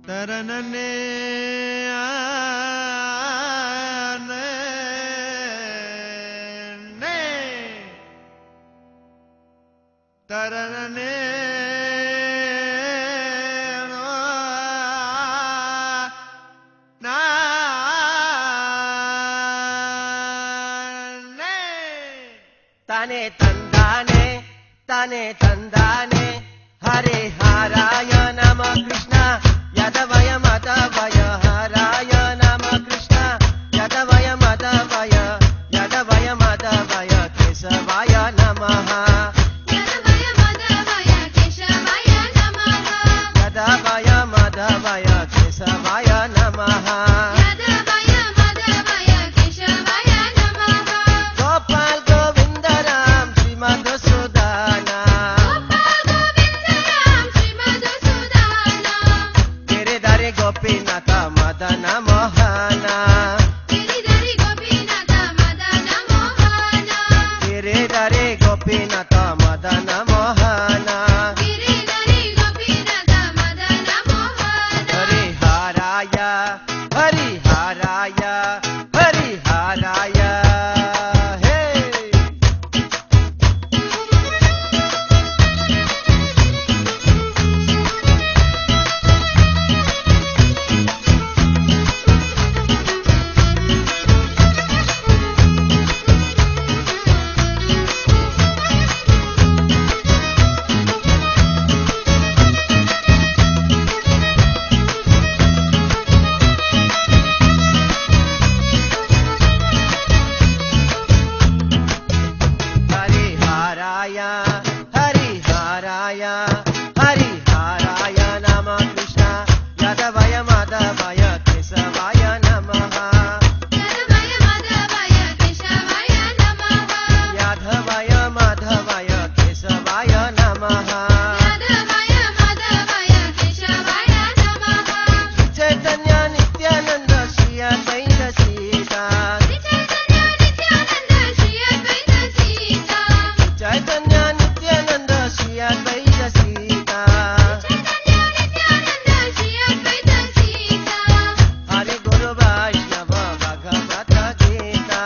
ತರನನೆ ತರನನೆ ತಾನೆ ತಂದಾನೆ ತಾನೆ ತಂದಾನೆ ಹರೇ ಹಾರಾಯ ನಮ ಕೃಷ್ಣ ಯದವಯ ಮದವಯ ಹರಾಯ ನಮ ಕೃಷ್ಣ ಯದವಯ ಮದವಯ ಯದವಯ ಮದವಯ ಕೇಶವಾಯ ನಮಃ ಯದವಯ ಮದವಯ ಕೇಶವಾಯ ನಮಃ ಗೋಪಾಲ್ ಗೋವಿಂದ ರಾಮ್ ಶ್ರೀಮದ್ ಸುಧಾನ ಗಿರಿಧರಿ ಗೋಪಿನಾಥ ಮದನ ಮೋಹನ ಗಿರಿಧರಿ ಗೋಪಿನಾಥ ಮದನ ಮೋಹನ ಹರಿಹಾರಾಯ ಹರಿಹಾರಾಯ ಹರಿಹಾರಾಯ ಹೇ ಹರಿಹಾರಾಯ ಹರಿಹಾರಾಯ ಹರಿಹಾರಾಯ ನಮ ಕೃಷ್ಣ ಯದವಯ ಮದವಯ ಕೇಶವಾಯ ನಮಃ ಯಾದವಯ ಮದವಯ ಕೇಶವಾಯ ನಮಃ ಚೈತನ್ಯ ನಿತ್ಯಾನಂದ ಶ್ರೀ ಅದ್ವೈತ ಸೀತಾ ಚೈತನ್ಯ ನಿತ್ಯಾನಂದ ಶ್ರೀ ಅದ್ವೈತ ಸೀತಾ ಹರಿ ಗುರು ವೈಷ್ಣವ ಭಗವತ ಗೀತಾ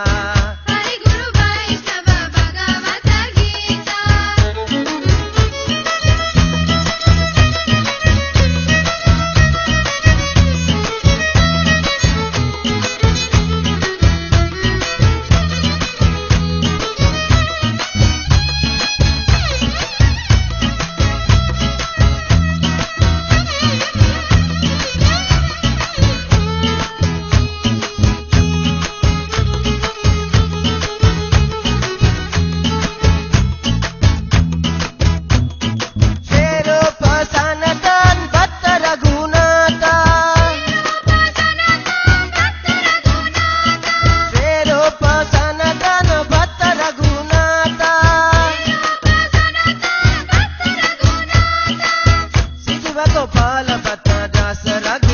ಶ್ರೀರೂಪ ಸನಾತನ ಭಕ್ತ ರಘುನಾಥ ಶ್ರೀರೂಪ ಸನಾತನ ಭಕ್ತ ರಘುನಾಥ ಶಿವ ಗೋಪಾಲ ಭಕ್ತ ದಾಸ ರಘು